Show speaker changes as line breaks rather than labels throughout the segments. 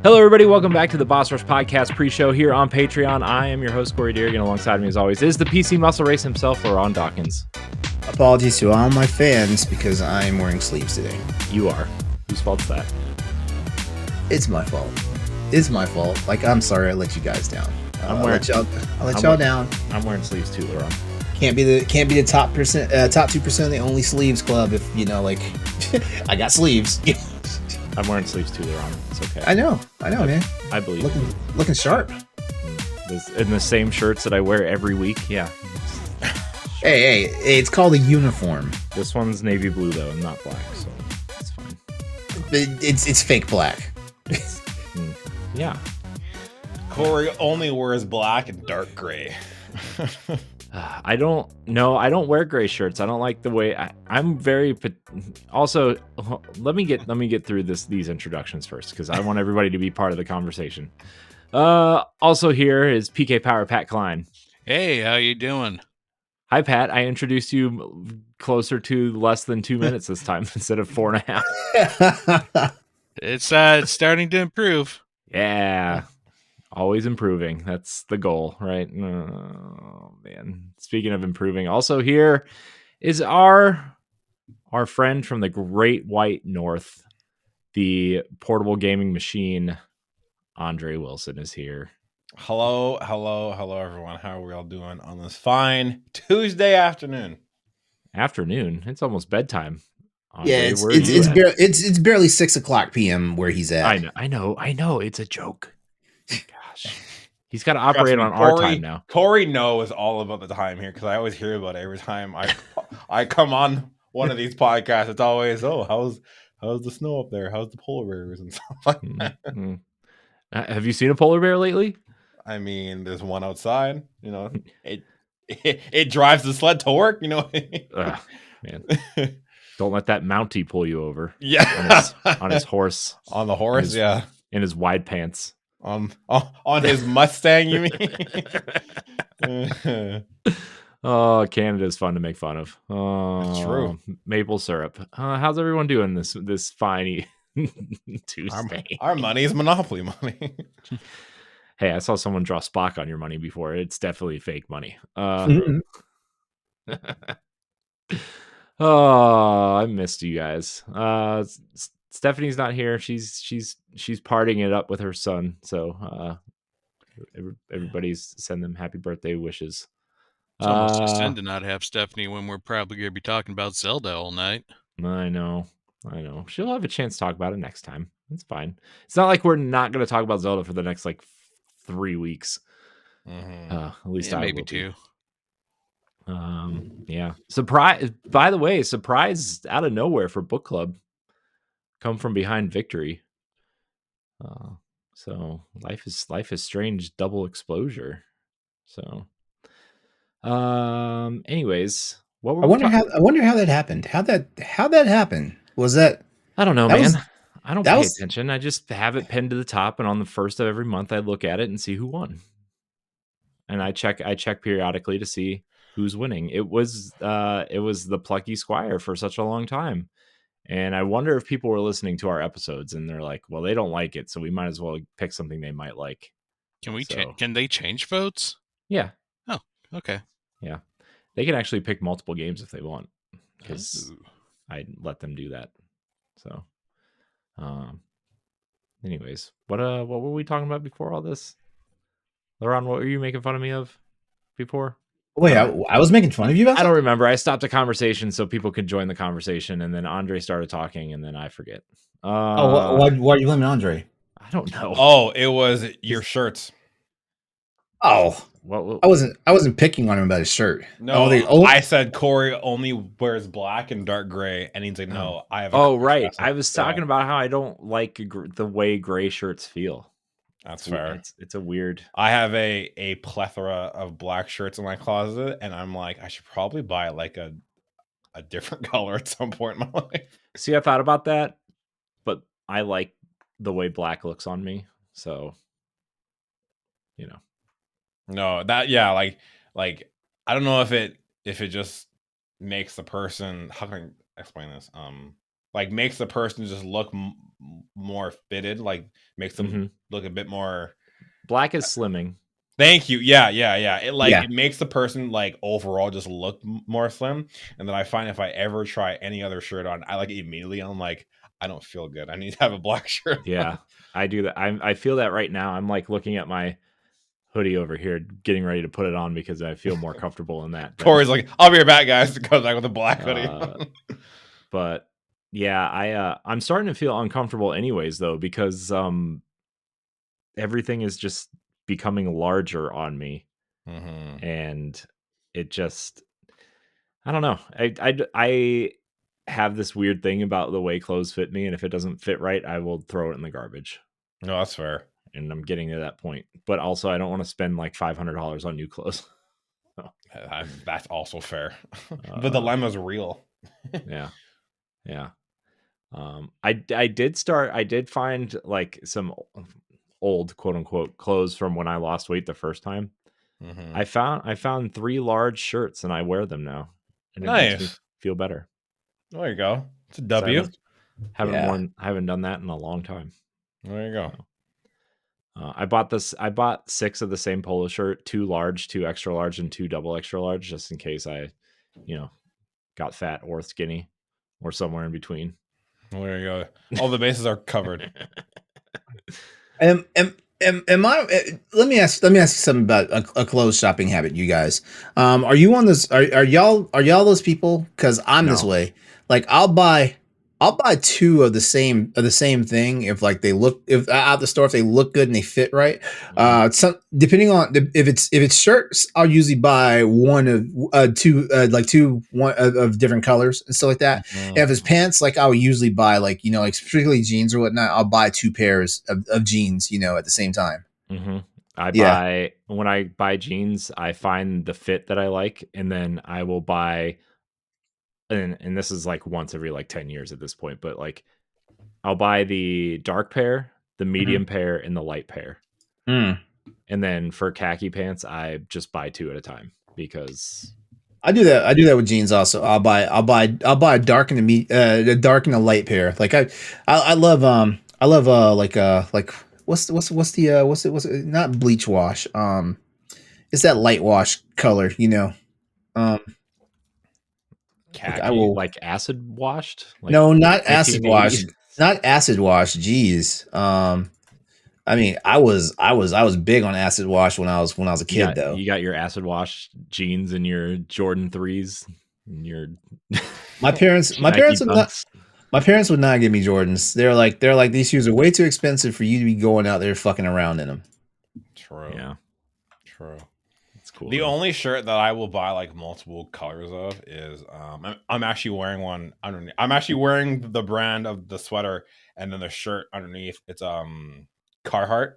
Hello, everybody. Welcome back to the Boss Rush Podcast pre-show here on Patreon. I am your host, Corey Deerigan. Alongside me, as always, is the PC Muscle Race himself, LeRon Dawkins.
Apologies to all my fans because I'm wearing sleeves today.
You are. Whose fault's that?
It's my fault. It's my fault. Like, I'm sorry I let you guys down.
I'll
let y'all down.
I'm wearing sleeves too, LeRon.
Can't be the top 2% of the only sleeves club if like I got sleeves.
I'm wearing sleeves too, LeRon. It's okay.
I know, man.
I believe
looking sharp.
In the same shirts that I wear every week. Yeah.
Hey, it's called a uniform.
This one's navy blue though, and not black, so it's fine.
It's fake black.
Yeah.
Corey only wears black and dark gray.
I don't wear gray shirts. I don't like the way I'm very. Also, let me get through these introductions first because I want everybody to be part of the conversation. Also here is PK Power Pat Klein.
Hey, how you doing?
Hi Pat. I introduced you closer to less than 2 minutes this time instead of 4.5.
It's starting to improve.
Yeah. Always improving. That's the goal, right? Oh, man. Speaking of improving, also here is our friend from the Great White North, the portable gaming machine. Andre Wilson is here.
Hello, everyone. How are we all doing on this fine Tuesday afternoon?
Afternoon. It's almost bedtime. Andre,
yeah, it's barely 6:00 p.m. where he's at.
I know. It's a joke. Gosh. He's got to operate on our time now.
Corey knows all about the time here because I always hear about it every time I come on one of these podcasts. It's always, how's the snow up there? How's the polar bears and stuff like that?
Mm-hmm. Have you seen a polar bear lately?
I mean, there's one outside. It drives the sled to work.
Ugh, man. Don't let that Mountie pull you over.
Yeah,
on his horse.
On the horse, yeah.
In his wide pants.
On his Mustang, you mean?
Oh, Canada's fun to make fun of.
That's true.
Maple syrup. How's everyone doing this fine Tuesday?
Our money is Monopoly money.
Hey, I saw someone draw Spock on your money before. It's definitely fake money. Oh, I missed you guys. Stephanie's not here. She's partying it up with her son. So everybody's send them happy birthday wishes.
It's almost a sin to not have Stephanie when we're probably going to be talking about Zelda all night.
I know. She'll have a chance to talk about it next time. It's fine. It's not like we're not going to talk about Zelda for the next 3 weeks.
Mm-hmm.
At least
I maybe 2.
Yeah. Surprise! By the way, surprise out of nowhere for book club. Come from behind victory. So life is strange. Double exposure. So, anyways,
I wonder how that happened. How that happened? Was that?
I don't know, man. I don't pay attention. I just have it pinned to the top, and on the first of every month, I look at it and see who won. And I check periodically to see who's winning. It was the Plucky Squire for such a long time. And I wonder if people were listening to our episodes and they're like, well, they don't like it, so we might as well pick something they might like.
Can they change votes?
Yeah.
Oh, okay.
Yeah. They can actually pick multiple games if they want, because I let them do that. So, anyways, what were we talking about before all this? LeRon, what were you making fun of me of before?
Wait, I was making fun of you?
I don't remember. I stopped a conversation so people could join the conversation, and then Andre started talking, and then I forget.
Why are you blaming Andre?
I don't know.
Oh, it was your shirts.
Oh, I wasn't picking on him about his shirt.
No, I said Corey only wears black and dark gray, and he's like, no, I have.
Right. I was talking about how I don't like the way gray shirts feel.
That's fair.
It's a weird.
I have a plethora of black shirts in my closet, and I'm like, I should probably buy a different color at some point in my life.
See, I thought about that, but I like the way black looks on me, so
No, like I don't know if it just makes the person. How can I explain this? like makes the person just look more fitted, like makes them look a bit more.
Black is slimming.
Thank you. Yeah. It
Yeah.
it makes the person like overall just look more slim. And then I find if I ever try any other shirt on, I like immediately I'm like, I don't feel good. I need to have a black shirt.
Yeah, I do that. I feel that right now. I'm like looking at my hoodie over here, getting ready to put it on because I feel more comfortable in that.
Corey's like, I'll be right back, guys, to come back with a black hoodie.
But yeah, I'm starting to feel uncomfortable anyways though, because everything is just becoming larger on me. And it just, I don't know. I have this weird thing about the way clothes fit me, and if it doesn't fit right, I will throw it in the garbage.
No, that's fair.
And I'm getting to that point. But also, I don't want to spend like $500 on new clothes.
That's also fair. The dilemma's real.
Yeah. I did find like some old quote unquote clothes from when I lost weight the first time. I found 3 large shirts and I wear them now. And it makes me feel better.
There you go. It's a W.
I haven't done that in a long time.
There you go.
I bought 6 of the same polo shirt, 2 large, 2 extra large, and 2 double extra large, just in case I, got fat or skinny or somewhere in between.
There you go. All the bases are covered.
Am I? Let me ask you something about a clothes shopping habit, you guys. Are you on this? Are y'all those people? Because I'm this way. Like I'll buy 2 of the same thing if like they look out the store, if they look good and they fit right. Some depending on if it's shirts, I'll usually buy 1 of 2 of different colors and stuff like that. And if it's pants, like I'll usually buy like particularly jeans or whatnot. I'll buy 2 pairs of jeans at the same time.
When I buy jeans, I find the fit that I like, and then I will buy. And this is like once every like 10 years at this point, but like I'll buy the dark pair, the medium pair, and the light pair. And then for khaki pants, I just buy 2 at a time because
I do that. I do that with jeans also. I'll buy a dark and a dark and a light pair. Like I love what's it not bleach wash. It's that light wash color,
khaki, like acid washed? Like
no, not acid wash. Not acid wash. Jeez. I mean, I was big on acid wash when I was a kid, though.
You got your acid wash jeans and your Jordan 3s and your
my parents would not give me Jordans. They're like these shoes are way too expensive for you to be going out there fucking around in them.
True.
Yeah.
True.
Cool,
the only shirt that I will buy like multiple colors of is I'm actually wearing one underneath. I'm actually wearing the brand of the sweater and then the shirt underneath. It's Carhartt.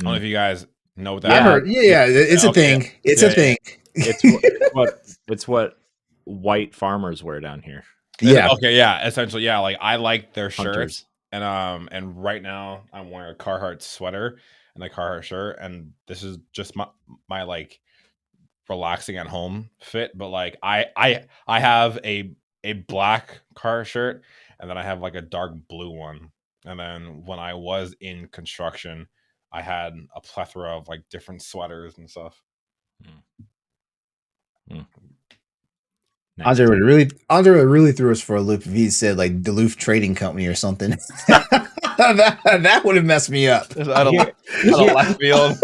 I don't know if you guys know what that.
I heard. Yeah, it's a thing. It's a thing.
It's what white farmers wear down here.
Yeah.
Okay. Yeah. Essentially. Yeah. Like I like their shirts, and right now I'm wearing a Carhartt sweater and a Carhartt shirt, and this is just my like relaxing at home fit. But like I have a black Carhartt shirt, and then I have like a dark blue one. And then when I was in construction, I had a plethora of like different sweaters and stuff.
Nice. Andre really threw us for a loop if he said like Duluth Trading Company or something. that would have messed me up.
Out of left field.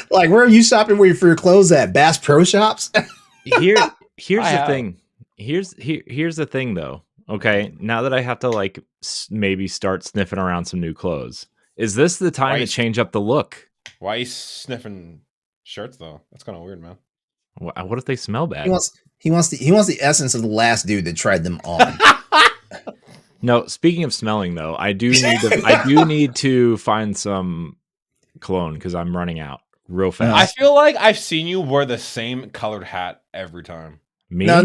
Like, where are you shopping for your clothes at? Bass Pro Shops?
Here's the thing. Here's the thing though. Okay, now that I have to like maybe start sniffing around some new clothes, is this the time to change up the look?
Why are you sniffing shirts though? That's kind of weird, man.
What if they smell bad?
He wants the essence of the last dude that tried them on.
No, speaking of smelling though, I do need to find some cologne because I'm running out real fast.
I feel like I've seen you wear the same colored hat every time.
Me? No,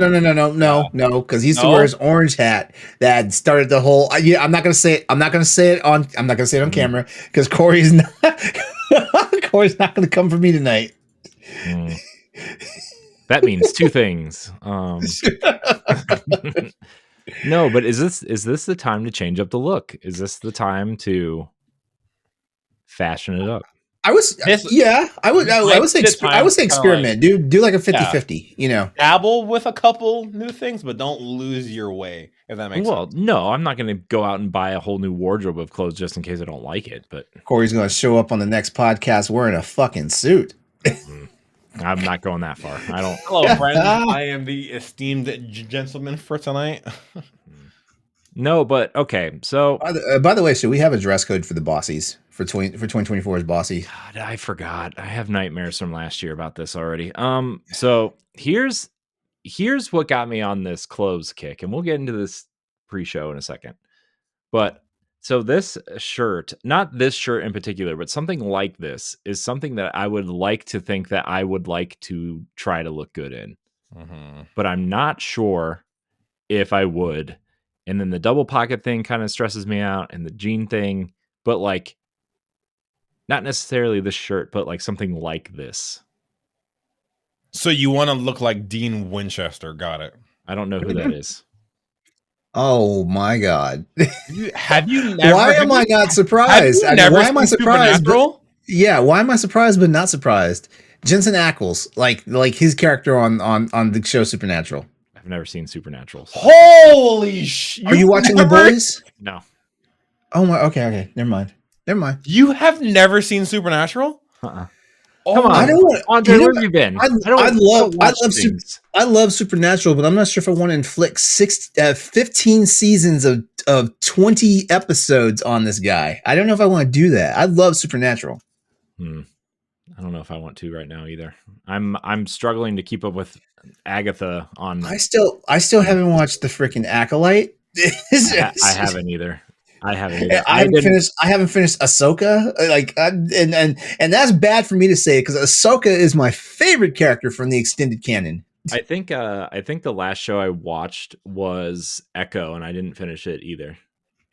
because he used to wear his orange hat that started the whole. I'm not gonna say it on camera because Corey's not gonna come for me tonight.
That means 2 things. No, but is this the time to change up the look? Is this the time to fashion it up?
I would say experiment. Do like a 50-50, you know.
Dabble with a couple new things, but don't lose your way, if that makes sense.
Well, no, I'm not going to go out and buy a whole new wardrobe of clothes just in case I don't like it. But
Corey's going to show up on the next podcast wearing a fucking suit.
I'm not going that far. I don't.
Hello, friends. I am the esteemed gentleman for tonight.
No, but okay. So,
by the way, should we have a dress code for the bossies for 2024's bossy?
God, I forgot. I have nightmares from last year about this already. So here's what got me on this clothes kick, and we'll get into this pre-show in a second. But so this shirt, not this shirt in particular, but something like this is something that I would like to think that I would like to try to look good in.
Mm-hmm.
But I'm not sure if I would. And then the double pocket thing kind of stresses me out, and the jean thing, but like not necessarily this shirt, but like something like this.
So you want to look like Dean Winchester. Got it.
I don't know who that is.
Oh my God.
Have you never?
Why am I not surprised? Why am I surprised? Yeah, why am I surprised but not surprised? Jensen Ackles, like his character on the show Supernatural.
I've never seen Supernatural. So.
Holy shit!
Are you watching The Boys?
No.
Oh my. Okay. Never mind.
You have never seen Supernatural?
Uh-uh.
Oh,
come on,
I don't want.
Andre, where have you been?
I love Supernatural, but I'm not sure if I want to inflict 15 seasons of 20 episodes on this guy. I don't know if I want to do that. I love Supernatural.
I don't know if I want to right now either. I'm struggling to keep up with Agatha on.
I still haven't watched the freaking Acolyte.
I haven't either. I haven't finished Ahsoka. And that's bad for me to say because Ahsoka is my favorite character from the extended canon. I think the last show I watched was Echo, and I didn't finish it either.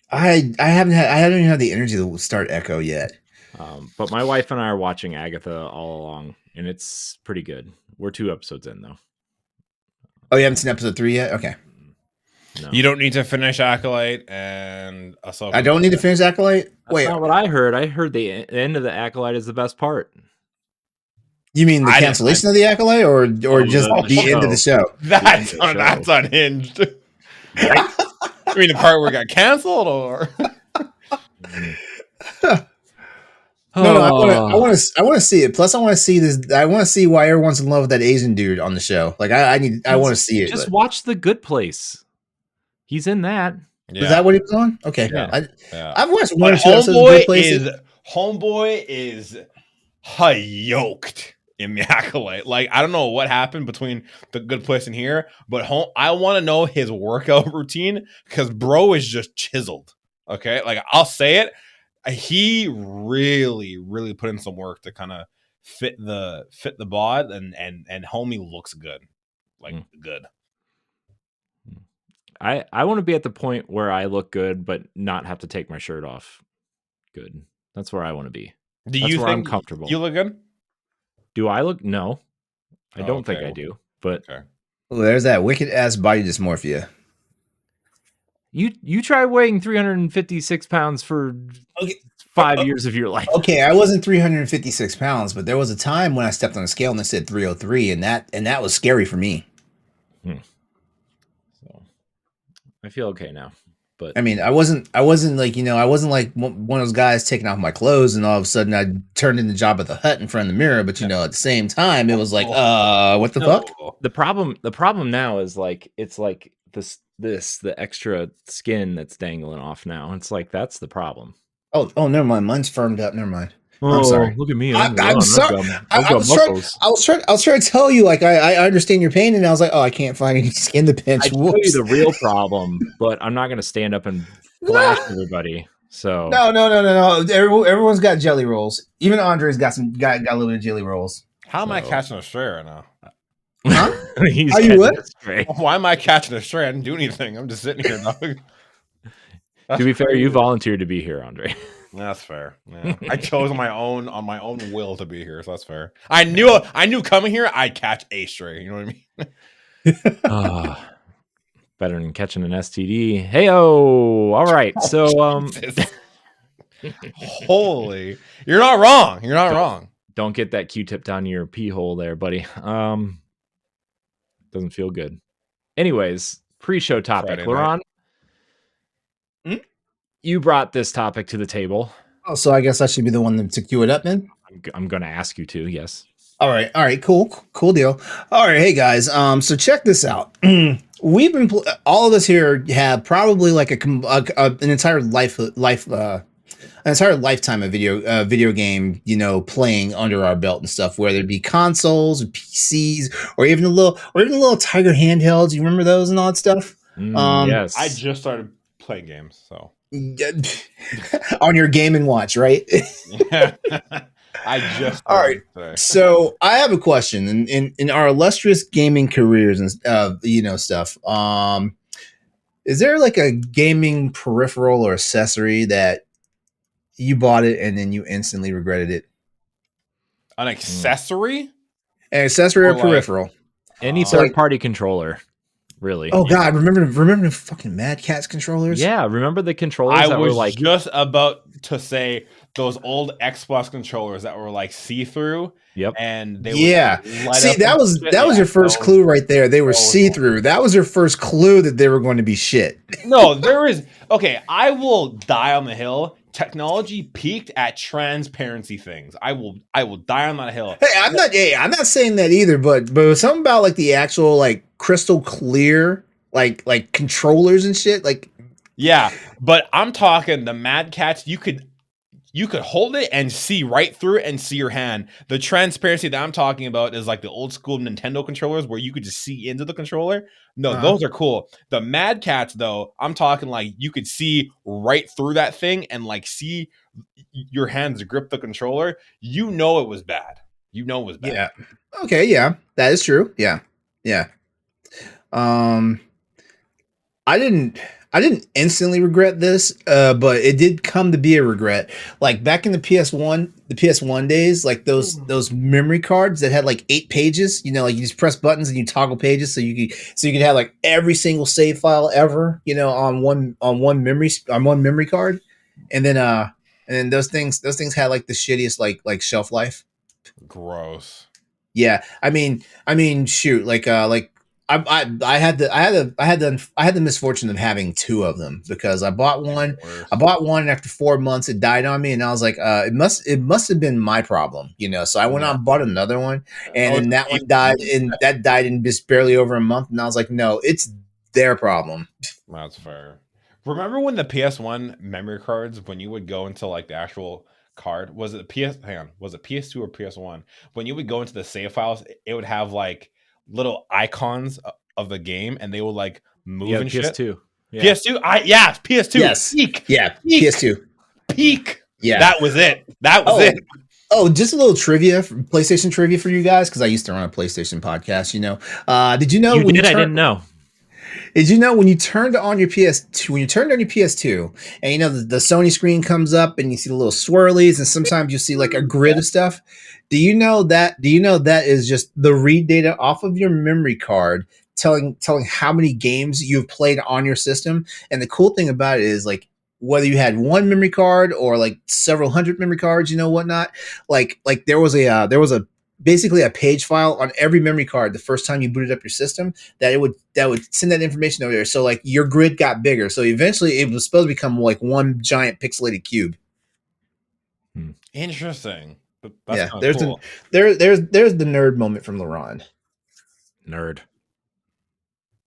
I haven't even had the energy to start Echo yet.
But my wife and I are watching Agatha all along, and it's pretty good. We're 2 episodes in though.
Oh, you haven't seen episode 3 yet? Okay.
No. You don't need to finish Acolyte and Ahsoka.
I don't need to finish Acolyte?
That's not what I heard. I heard the end of the Acolyte is the best part.
You mean the cancellation of the Acolyte or just the end of the show?
That's unhinged. I mean the part where it got canceled or
No, I want to see it. Plus, I want to see this. I want to see why everyone's in love with that Asian dude on the show. Like, I want to see it.
Just watch The Good Place. He's in that.
Yeah. Is that what he was on? Okay.
Yeah.
I've watched 1 or 2 episodes of Good Place.
Homeboy is yoked in the Acolyte. Like, I don't know what happened between The Good Place and here, but I want to know his workout routine because bro is just chiseled. Okay, like I'll say it. He really, really put in some work to kind of fit the bod, and homie looks good, like good.
I want to be at the point where I look good, but not have to take my shirt off. Good. That's where I want to be. That's where I'm comfortable.
You look good?
Do I look? No, I don't think I do. But
well, there's that wicked ass body dysmorphia.
You try weighing 356 pounds for 5 years of your life.
Okay, I wasn't 356 pounds, but there was a time when I stepped on a scale and it said 303, and that was scary for me.
So I feel okay now. But
I mean, I wasn't like, I wasn't like one of those guys taking off my clothes and all of a sudden I turned into Jabba the Hutt in front of the mirror. But at the same time, it was like, what the fuck?
The problem now is like it's like the extra skin that's dangling off now. It's like that's the problem.
Oh, never mind. Mine's firmed up. Never mind.
Oh, I'm sorry. Look at me.
I'm sorry. I was trying to tell you, like, I understand your pain, and I was like, I can't find any skin to pinch.
I tell you the real problem, but I'm not going to stand up and flash everybody. So
no. Everyone's got jelly rolls. Even Andre's got a little bit of jelly rolls.
How am I catching a stray right now?
Huh? Are you what?
Why am I catching a stray? I didn't do anything. I'm just sitting here, dog.
To be fair, you volunteered to be here, Andre.
That's fair. Yeah. I chose on my own will to be here, so that's fair. I knew coming here I'd catch a stray. You know what I mean?
Better than catching an STD. Hey-oh! All right, so
holy, you're not wrong. You're not wrong.
Don't get that Q-tip down your pee hole there, buddy. Doesn't feel good. Anyways, pre-show topic. LeRon, you brought this topic to the table.
Oh, so I guess I should be the one to cue it up then?
I'm going to ask you to, yes.
All right, cool deal. All right, hey guys, so check this out. We've been all of us here have probably like an entire an entire lifetime of video game, playing under our belt and stuff, whether it be consoles or PCs or even the little Tiger handhelds. You remember those and all that stuff?
Yes.
I just started playing games, so
on your Game and Watch, right?
Yeah. I just
all right. So I have a question in our illustrious gaming careers and stuff. Is there like a gaming peripheral or accessory that you bought it and then you instantly regretted it?
An accessory?
An accessory or peripheral?
Any third-party controller, really.
Oh God, remember the fucking Mad Catz controllers?
Yeah, remember the controllers that were like
just about to say those old Xbox controllers that were like see-through.
Yep.
And they
see, that was your first clue right there. They were see-through. That was your first clue that they were going to be shit.
No, there is I will die on the hill. Technology peaked at transparency things. I will die on that hill.
Hey, I'm not saying that either, but something about like the actual like crystal clear like controllers and shit. Like
yeah, but I'm talking the Mad Catz, you could hold it and see right through it and see your hand. The transparency that I'm talking about is like the old school Nintendo controllers where you could just see into the controller. No, those are cool. The Mad Catz, though, I'm talking like you could see right through that thing and like see your hands grip the controller. You know it was bad. You know it was bad.
Yeah. Okay, yeah. That is true. Yeah. Yeah. I didn't instantly regret this, but it did come to be a regret. Like back in the PS1 days, like those memory cards that had like 8 pages. Like you just press buttons and you toggle pages, so you could have like every single save file ever, on one memory card, and then those things had like the shittiest like shelf life.
Gross.
Yeah, I mean, shoot, like I had the misfortune of having 2 of them because I bought one. I bought one, and after 4 months it died on me, and I was like, it must have been my problem, So I went out and bought another one, and then that one died, and that died in just barely over a month, and I was like, no, it's their problem.
That's fair. Remember when the PS1 memory cards, when you would go into like the actual card, was it PS2 or PS1? When you would go into the save files, it would have like little icons of the game, and they would like move and
PS2.
shit.
Yeah.
PS2. PS2.
Yes.
Peak.
Yeah.
Peak.
PS2.
Peak.
Yeah.
That was it. It.
Oh, just a little trivia, PlayStation trivia for you guys, because I used to run a PlayStation podcast. Did you know?
I didn't know.
Did you know when you turned on your PS2, and the Sony screen comes up and you see the little swirlies, and sometimes you see like a grid of stuff? Do you know that is just the read data off of your memory card telling how many games you've played on your system? And the cool thing about it is like whether you had one memory card or like several hundred memory cards, whatnot, like there was a basically a page file on every memory card the first time you booted up your system that would send that information over there. So like your grid got bigger. So eventually it was supposed to become like one giant pixelated cube.
Interesting. That's
there's
cool.
there's the nerd moment from LeRon.
Nerd.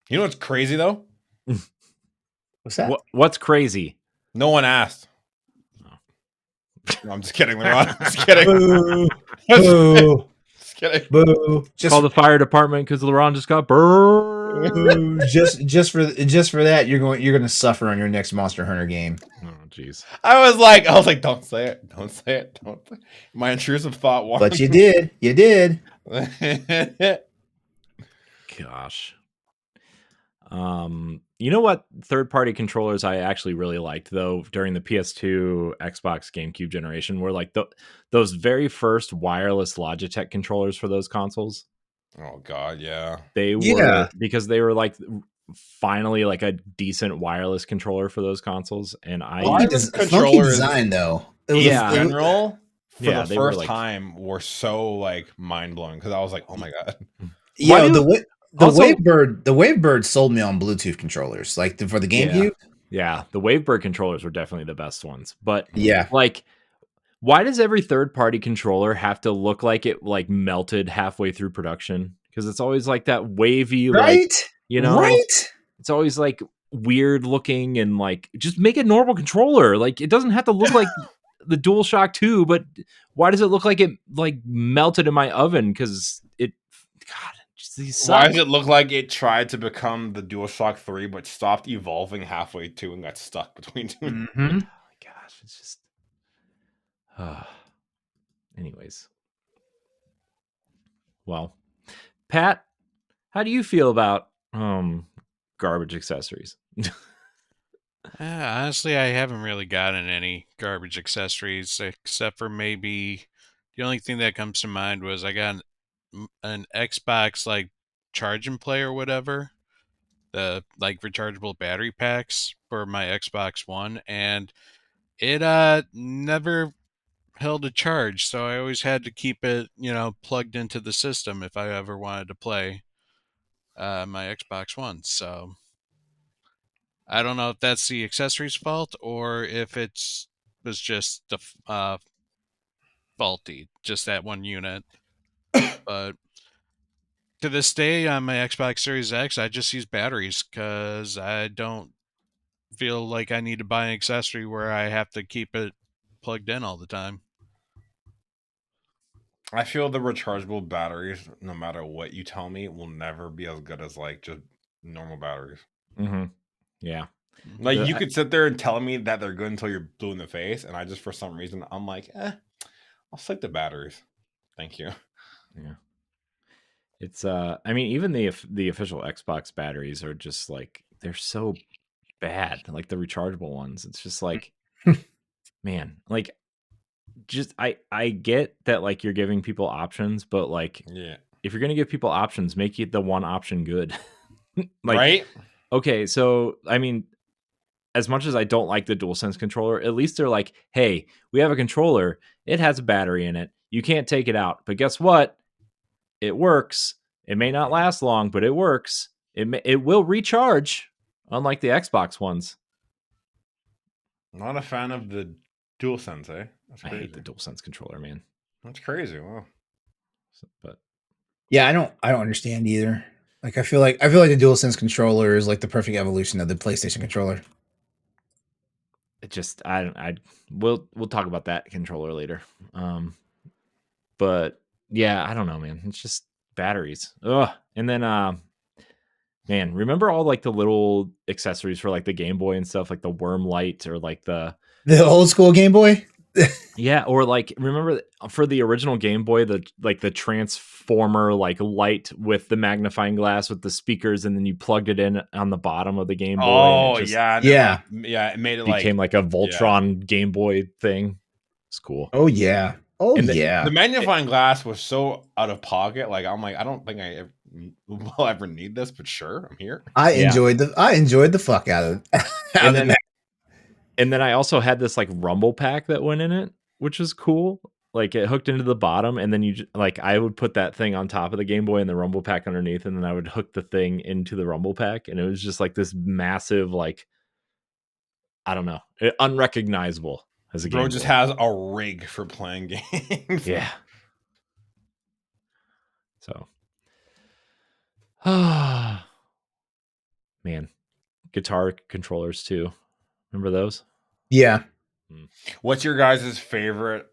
You know what's crazy though?
What's that?
What's crazy?
No one asked. No, I'm just kidding, LeRon. I'm just kidding.
Boo.
Just kidding.
Boo.
Just call the fire department because LeRon just got burned.
just for that, you're going to suffer on your next Monster Hunter game.
Oh, jeez.
I was like, don't say it. Don't say it. My intrusive thought won.
But you did. You did.
Gosh. You know what third-party controllers I actually really liked though during the PS2, Xbox, GameCube generation were like those very first wireless Logitech controllers for those consoles.
Oh God, yeah.
They were because they were like finally like a decent wireless controller for those consoles, and
Wireless
funky
controllers
design though.
Yeah.
in general for
Yeah,
the
they were,
first
like
time were so like mind blowing because I was like, oh my god.
Why do
the
you also
Wavebird sold me on Bluetooth controllers, like for the
Yeah.
GameCube.
Yeah, the Wavebird controllers were definitely the best ones, but,
Yeah,
like, why does every third-party controller have to look like it, like, melted halfway through production? Because it's always, like, that wavy, like,
right,
you know?
right.
It's always, like, weird looking and, like, just make a normal controller, like, it doesn't have to look like the DualShock 2, but why does it look like it, like, melted in my oven? Because it God, these
Why
suck.
does it look like it tried to become the DualShock 3 but stopped evolving halfway through and got stuck between two?
Mm-hmm.
Gosh, it's just anyways. Well, Pat, how do you feel about garbage accessories?
Honestly, I haven't really gotten any garbage accessories except for maybe the only thing that comes to mind was I got an Xbox like charge and play or whatever, the like rechargeable battery packs for my Xbox One, and it never held a charge, so I always had to keep it, plugged into the system if I ever wanted to play my Xbox One. So I don't know if that's the accessories fault or if it's was just the faulty, just that one unit. But to this day on my Xbox Series X, I just use batteries because I don't feel like I need to buy an accessory where I have to keep it plugged in all the time.
I feel the rechargeable batteries, no matter what you tell me, will never be as good as like just normal batteries.
Mm-hmm. Yeah.
Like you could sit there and tell me that they're good until you're blue in the face, and I just for some reason I'm like, I'll stick the batteries. Thank you.
Yeah. It's I mean, even the official Xbox batteries are just like they're so bad, like the rechargeable ones. It's just like man, like just I get that like you're giving people options, but like
Yeah.
if you're going to give people options, make it the one option good. Like
Right?
okay, so I mean, as much as I don't like the DualSense controller, at least they're like, "Hey, we have a controller. It has a battery in it. You can't take it out. But guess what? It works. It may not last long, but it works. It will recharge, unlike the Xbox ones."
Not a fan of the DualSense, eh? That's
I
crazy.
hate the DualSense controller, man.
That's crazy. Wow.
But
yeah, I don't understand either. Like I feel like the DualSense controller is like the perfect evolution of the PlayStation controller.
it just we'll talk about that controller later. But yeah, I don't know, man. It's just batteries. Ugh. And then man, remember all like the little accessories for like the Game Boy and stuff, like the worm light or like the
old school Game Boy?
yeah, or like remember for the original Game Boy, the transformer like light with the magnifying glass with the speakers, and then you plugged it in on the bottom of the Game Boy.
Oh,
And it just
yeah. It made it
became like a Voltron Game Boy thing. It's cool.
Oh yeah. Oh
And
yeah.
The magnifying glass was so out of pocket. Like I'm like, I don't think I will ever need this, but sure, I'm here.
I enjoyed the fuck out of it.
And then I also had this like rumble pack that went in it, which was cool. Like it hooked into the bottom, and then like I would put that thing on top of the Game Boy and the rumble pack underneath, and then I would hook the thing into the rumble pack, and it was just like this massive, like I don't know, unrecognizable as a Game
Bro
Boy.
just has a rig for playing games.
Yeah. So, man, guitar controllers too. Remember those?
Yeah.
What's your guys' favorite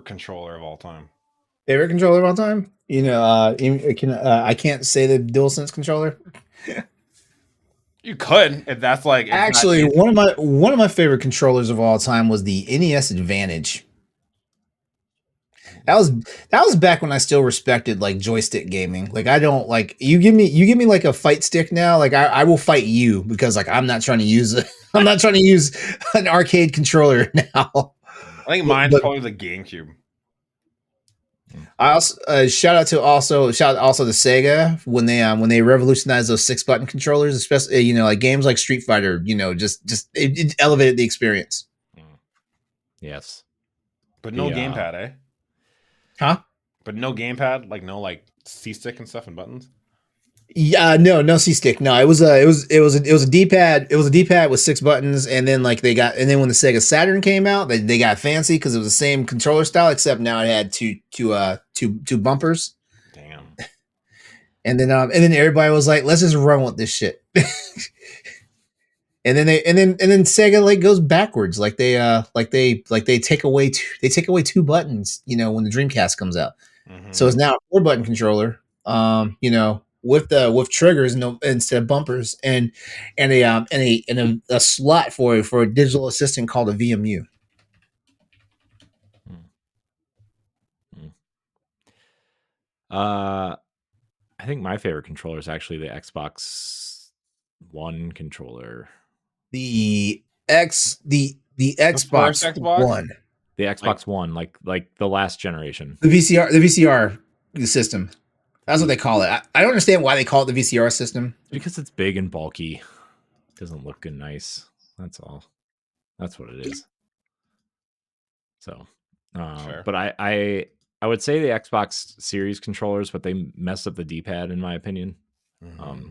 controller of all time?
Favorite controller of all time? You know, I can't say the DualSense controller.
You could, if that's like
Actually, one of my favorite controllers of all time was the NES Advantage. That was back when I still respected like joystick gaming. Like I don't like you give me like a fight stick now, like I will fight you because like I'm not trying to use an arcade controller now.
I think mine's probably the GameCube.
I also shout out to Sega when they revolutionized those 6-button controllers, especially like games like Street Fighter. Just it elevated the experience.
Yes,
but no gamepad, eh?
Huh?
But no gamepad, like no C stick and stuff and buttons.
Yeah, no C stick. No, it was a D-pad. It was a D-pad with 6 buttons, and then when the Sega Saturn came out, they got fancy because it was the same controller style, except now it had two bumpers.
Damn.
And then everybody was like, let's just run with this shit. and then Sega goes backwards, like they take away 2 buttons, when the Dreamcast comes out.
Mm-hmm.
So it's now a 4-button controller. With triggers instead of bumpers, and a slot for a digital assistant called a VMU.
I think my favorite controller is actually the Xbox One controller.
The Xbox One.
The Xbox One, like the last generation.
The VCR system. That's what they call it. I don't understand why they call it the VCR system.
Because it's big and bulky. It doesn't look good nice. That's all. That's what it is. So,
sure.
But I would say the Xbox Series controllers, but they messed up the D-pad in my opinion.
Mm-hmm.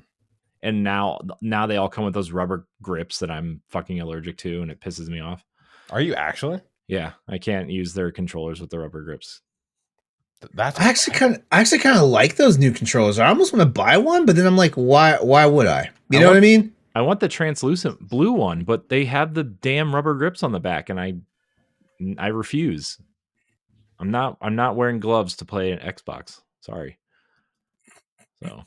And now they all come with those rubber grips that I'm fucking allergic to, and it pisses me off.
Are you actually?
Yeah, I can't use their controllers with the rubber grips.
I actually kind of like those new controllers. I almost want to buy one, but then I'm like, why would I? You know what I mean?
I want the translucent blue one, but they have the damn rubber grips on the back, and I refuse. I'm not wearing gloves to play an Xbox. Sorry. So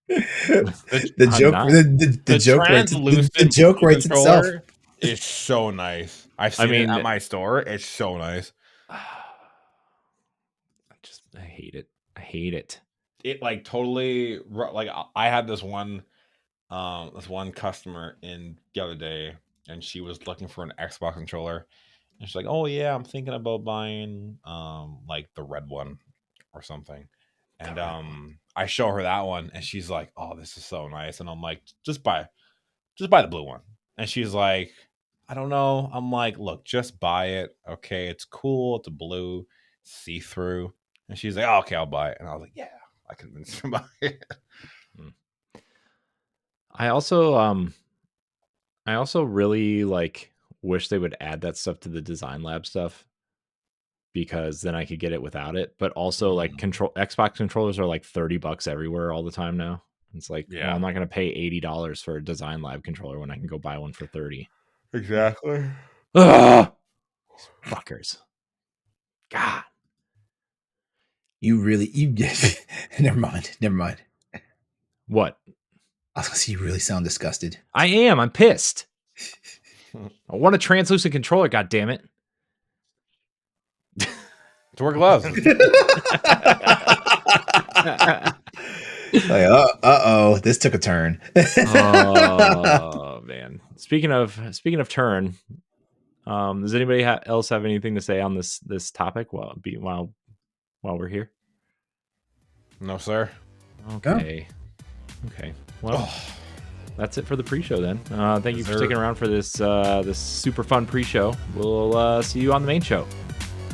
the joke writes itself.
Is so nice. I've seen it at my store. It's so nice.
I hate it. I hate it.
It totally I had this one customer in the other day, and she was looking for an Xbox controller, and she's like, "Oh yeah, I'm thinking about buying the red one or something." And I show her that one, and she's like, "Oh, this is so nice." And I'm like, "Just buy the blue one." And she's like, "I don't know." I'm like, "Look, just buy it. Okay, it's cool. It's a blue, see-through." And she's like, "Oh, okay, I'll buy it." And I was like, "Yeah, I convinced her to buy it."
I also really wish they would add that stuff to the Design Lab stuff, because then I could get it without it. But also Xbox controllers are like $30 everywhere all the time now. It's like,
yeah,
well, I'm not going to pay $80 for a Design Lab controller when I can go buy one for $30.
Exactly.
Ugh! These fuckers. God.
You never mind.
What?
I was gonna say, you really sound disgusted.
I am. I'm pissed. I want a translucent controller. God damn it!
To wear gloves.
This took a turn.
Oh man. Speaking of turn, does anybody else have anything to say on this topic while we're here?
No, sir.
Okay. Well, that's it for the pre-show then. Thank you for sticking around for this super fun pre-show. We'll see you on the main show.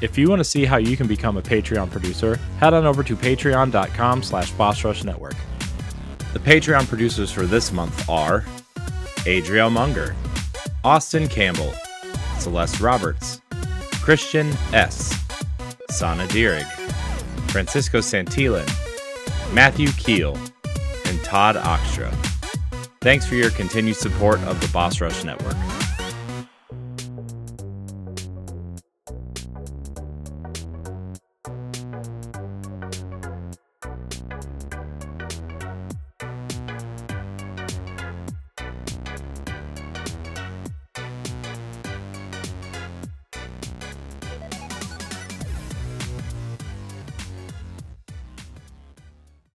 If you want to see how you can become a Patreon producer, head on over to patreon.com/BossRushNetwork. The Patreon producers for this month are Adriel Munger, Austin Campbell, Celeste Roberts, Christian S., Sana Dierig, Francisco Santillan, Matthew Keel, and Todd Oxtra. Thanks for your continued support of the Boss Rush Network.